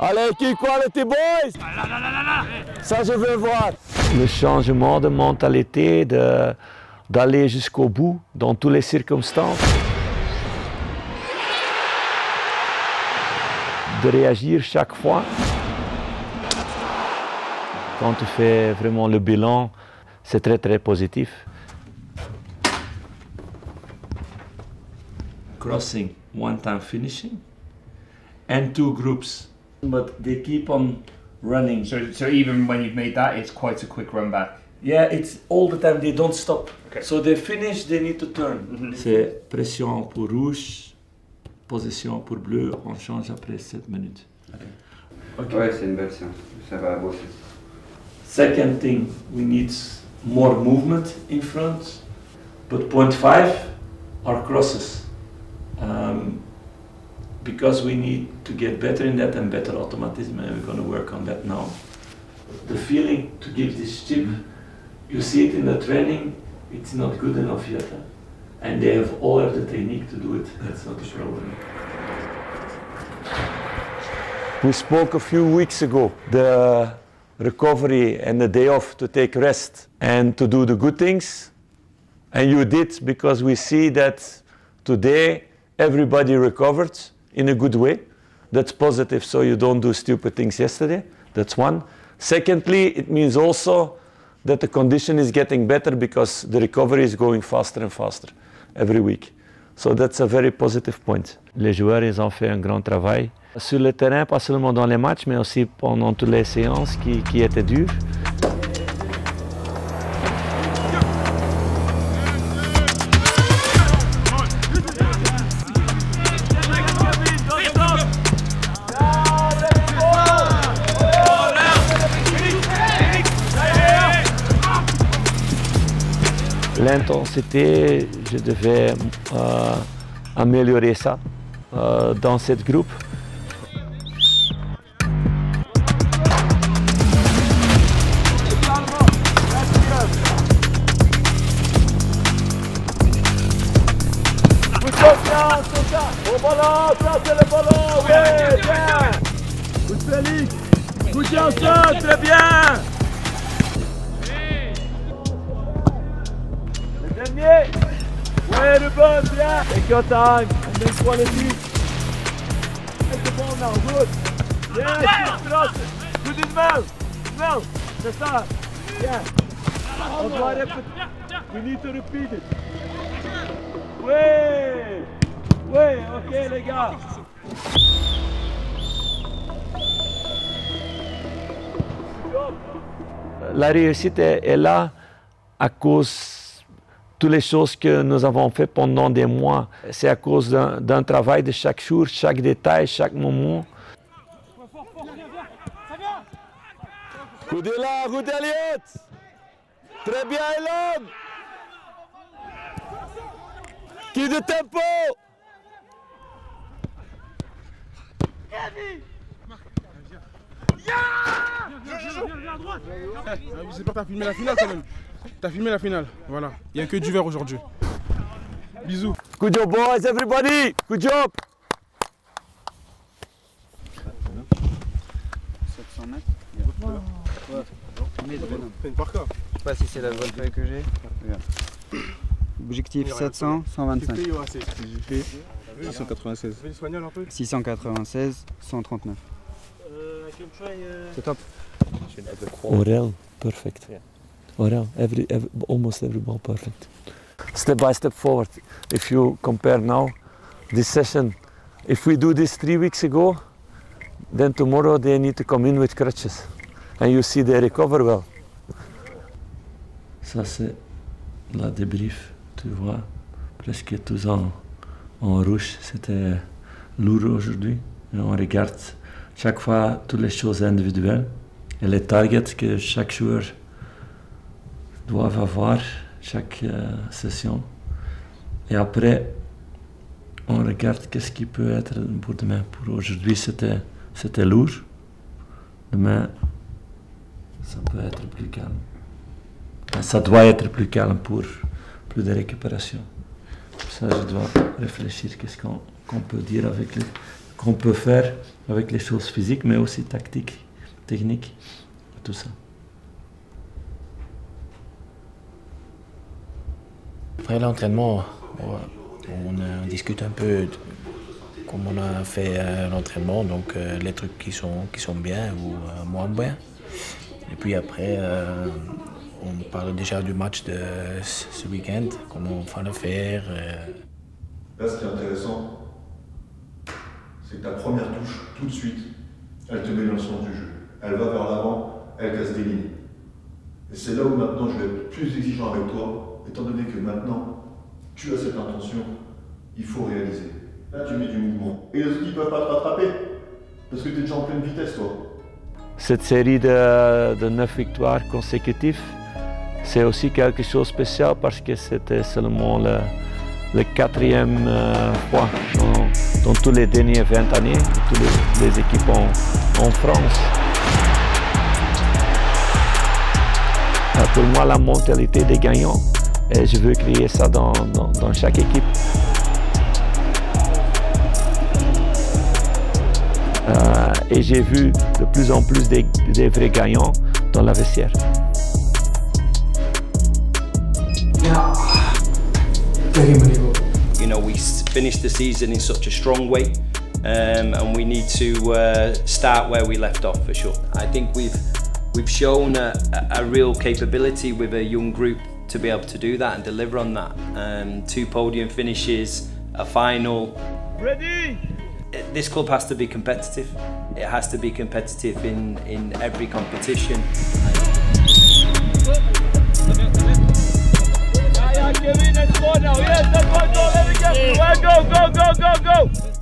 Allez, key quality boys! Ça, je veux voir. Le changement de mentalité, d'aller jusqu'au bout, dans toutes les circonstances. De réagir chaque fois. Quand tu fais vraiment le bilan, c'est très très positif. Crossing, one time finishing, and two groups. But they keep on running. So even when you've made that, it's quite a quick run back. Yeah, it's all the time, they don't stop. Okay. So they finish, they need to turn. C'est pression pour rouge, position pour bleu, on change après 7 minutes. Okay. Ouais, c'est une belle séance, ça va bosser. Second thing, we need more movement in front, but point 5 are crosses. Because we need to get better in that and better automatism, and we're going to work on that now. The feeling to give this chip, you see it in the training, it's not good enough yet. Huh? And they have all of the technique to do it, that's not the problem. We spoke a few weeks ago, the recovery and the day off to take rest and to do the good things. And you did, because we see that today everybody recovered in a good way. That's positive, so you don't do stupid things yesterday. That's one. Secondly, it means also that the condition is getting better because the recovery is going faster and faster every week. So that's a very positive point. Les joueurs, ils ont fait un grand travail. Sur le terrain, pas seulement dans les matchs, mais aussi pendant toutes les séances qui étaient dures. L'intensité, je devais améliorer ça dans cette groupe. Confiance, c'est ça. Au ballon, placez le ballon, oui, bien. Coup de Félix, coup de Janssen, très bien. Le dernier. Oui, Ruben, bien. Take your time, and then quality. Take the ball now, good. Yes, good in mouth. No, c'est ça. Yeah. On doit répéter. We need to repeat it. Oui! Oui, ok les gars! La réussite est là à cause de toutes les choses que nous avons fait pendant des mois. C'est à cause d'un travail de chaque jour, chaque détail, chaque moment. Coup de là, coup d'Eliott! Très bien Elon! Qui de tempo! C'est pas, t'as filmé la finale quand même. T'as filmé la finale, voilà. Il n'y a que du vert aujourd'hui. Bisous. Good job boys, everybody! Good job! 700 mètres. Fais une par cas. Je sais pas si c'est la bonne feuille que j'ai. Objectif 700, 125. J'ai fait 696. 696, 139. C'est top. Aurel, perfect. Aurel, almost every ball perfect. Step by step forward. If you compare now, this session, if we do this 3 weeks ago, then tomorrow they need to come in with crutches. And you see they recover well. Ça c'est la débrief, tu vois, presque tous en rouge. C'était lourd aujourd'hui. Et on regarde chaque fois toutes les choses individuelles et les targets que chaque joueur doit avoir chaque session. Et après, on regarde qu'est-ce qui peut être pour demain. Pour aujourd'hui, c'était lourd. Demain, ça peut être plus calme. Ça doit être plus calme pour plus de récupération. Ça, je dois réfléchir qu'est-ce qu'on peut dire avec le qu'on peut faire avec les choses physiques, mais aussi tactiques, techniques, tout ça. Après l'entraînement, on discute un peu de comment on a fait l'entraînement, donc les trucs qui sont bien ou moins bien. Et puis après, on parle déjà du match de ce week-end, comment on va le faire. Là, ce qui est intéressant, c'est que ta première touche, tout de suite, elle te met dans le sens du jeu. Elle va vers l'avant, elle casse des lignes. Et c'est là où maintenant je vais être plus exigeant avec toi, étant donné que maintenant, tu as cette intention, il faut réaliser. Là, tu mets du mouvement. Et les autres, ils ne peuvent pas te rattraper, parce que tu es déjà en pleine vitesse, toi. Cette série de 9 victoires consécutives, c'est aussi quelque chose de spécial parce que c'était seulement le 4e fois dans toutes les dernières 20 années, toutes les équipes en France. Pour moi, la mentalité des gagnants, et je veux créer ça dans chaque équipe. Et j'ai vu de plus en plus des vrais gagnants dans la vestiaire. You know, we finished the season in such a strong way, and we need to start where we left off for sure. I think we've shown a real capability with a young group to be able to do that and deliver on that. 2 podium finishes, a final. Ready! This club has to be competitive. It has to be competitive in every competition. Kevin, let's go now. Yes, that's one goal. Let me get through. Go, go, go, go, go.